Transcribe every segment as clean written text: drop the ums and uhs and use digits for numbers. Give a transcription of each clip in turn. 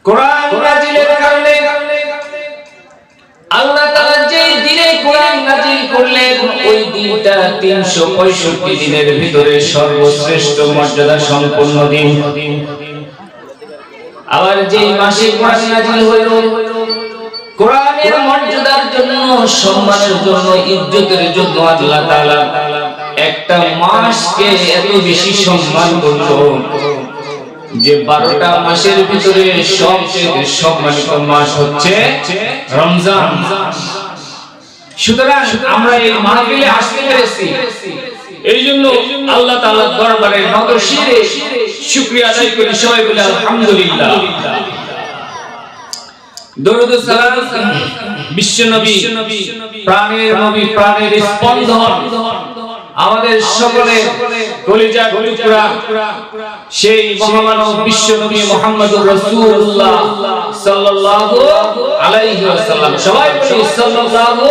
কোরআন নাজিলের কারণে আল্লাহ তাআলা যেই দিনে কোরআন নাজিল করলেন ওই দিনটা 365 দিনের ভিতরে সর্বশ্রেষ্ঠ মর্যাদা সম্পন্ন দিন। আবার যেই মাসে কোরআন নাজিল হলো কোরআনের মর্যাদার জন্য, সম্মানের জন্য, ইজ্জতের জন্য আল্লাহ তাআলা একটা মাসকে এত বেশি সম্মান করলো যে 12টা মাসের ভিতরে সবচেয়ে সম্মানিত মাস হচ্ছে রমজান। সুতরাং আমরা এই মাহফিলে আসতে পেরেছি, এই জন্য আল্লাহ তাআলার দরবারে নত শিরে শুকরিয়া আদায় করি। সবাই বলে আলহামদুলিল্লাহ। দরুদ ও সালাম বিশ্বনবী, প্রাণের নবী, প্রাণের স্পন্দন, আমাদের সকলের কলিজার টুকরা সেই মহামানব বিশ্বনবী মুহাম্মদুর রাসূলুল্লাহ সাল্লাল্লাহু আলাইহি ওয়াসাল্লাম। সবাই বলি সাল্লাল্লাহু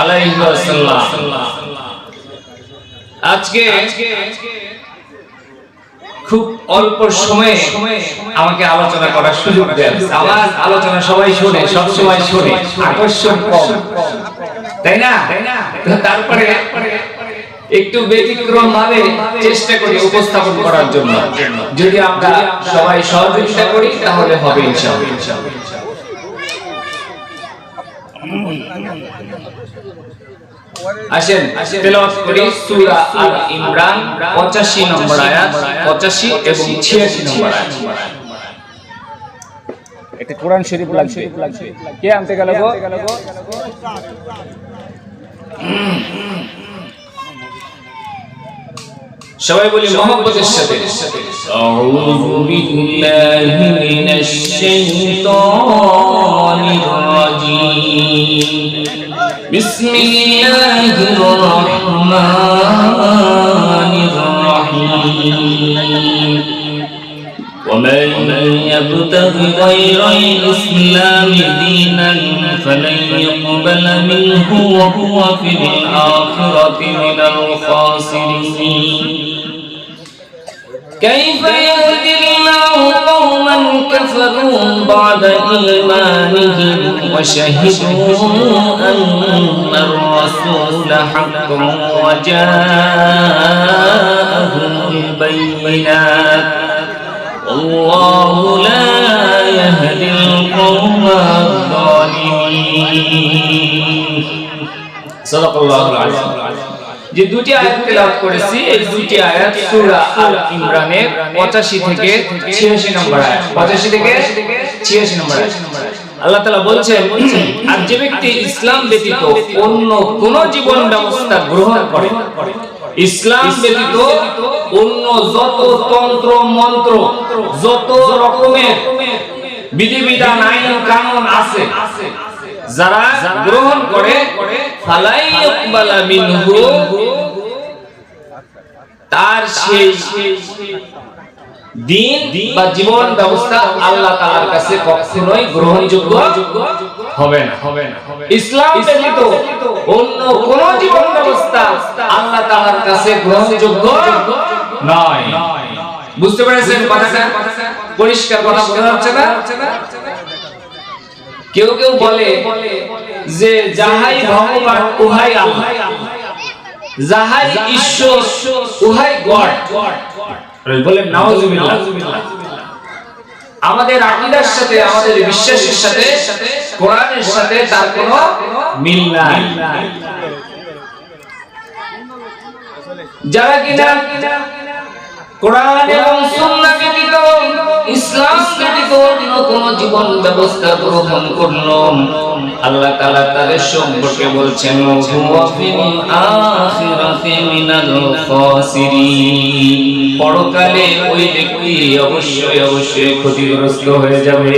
আলাইহি ওয়াসাল্লাম। আজকে খুব অল্প সময়ে আমাকে আলোচনা করার সুযোগ দেন। আমার আলোচনা সবাই শুনে, সব সময় শুনে, আকর্ষণ কম, তাই না? তারপরে একটু ব্যতিক্রম ভাবে চেষ্টা করি উপস্থাপন করার জন্য। যদি আমরা সবাই সহযোগিতা করি তাহলে হবে ইনশাআল্লাহ। আসেন তেলাওয়াত করি সূরা আল ইমরান 85 নম্বর আয়াত, 85 এবং 86 নম্বর আয়াত। এটা কোরআন শরীফ লাগবে, কে আনতে গেল গো? সবাই বলি মুহাম্মদের সাথে আউযু বিল্লাহি মিনাশ শাইতানির রাজীম। বিসমিল্লাহির রহমানির রহিম। ومن يبتغ غير الإسلام دينا فلن يقبل منه وهو في الآخرة من الخاسرين. كيف يهدي الله قوما كفروا بعد إيمانهم وشهدوا أن الرسول حق وجاءهم البينات والله لا يهدي القوم الظالمين. صدق الله العظيم. যে দুটি আয়াত তেলাওয়াত করেছি এই দুটি আয়াত সূরা আল ইমরানের 85 থেকে 86 নম্বর আয়াত। 85 থেকে 86 নম্বর আয়াত। আল্লাহ তাআলা বলছেন, আর যে ব্যক্তি ইসলাম ব্যতীত অন্য কোন জীবন ব্যবস্থা গ্রহণ করে, ইসলাম ব্যতীত অন্য যত তন্ত্র মন্ত্র, যত রকমের বিধিবিধান আইন কানুন আছে, যারা গ্রহণ করে ফালাই ইকবালা মিনহু, তার সেই দিন বা জীবন ব্যবস্থা আল্লাহ তাআলার কাছে কখনোই গ্রহণযোগ্য হবে না। ইসলাম ব্যতীত অন্য কোন জীবন ব্যবস্থা আল্লাহ তাআলার কাছে গ্রহণযোগ্য নয়। বুঝতে পেরেছেন কথাটা? পরিষ্কার কথা বোঝা যাচ্ছে না? কেউ কেউ বলে যে যাহাই ভগবান উহাই আল্লাহ, যাহাই ঈশ্বর উহাই গড। বলেন নাউজুবিল্লাহ। আমাদের আকীদার সাথে, আমাদের বিশ্বাসের সাথে, কোরআনের সাথে তার কোনো মিল নাই। যারা কিনা কোরআন এবং সুন্নাহ ব্যতীত, ইসলাম ব্যতীত অন্য কোন জীবন ব্যবস্থা গ্রহণ করলো, আল্লাহ তাআলা তাদের সম্পর্কে বলছেন হুয়া ফিল আখিরাতি মিনাল খাসিরিন। পরকালে ওই ব্যক্তি অবশ্যই ক্ষতিগ্রস্ত হয়ে যাবে।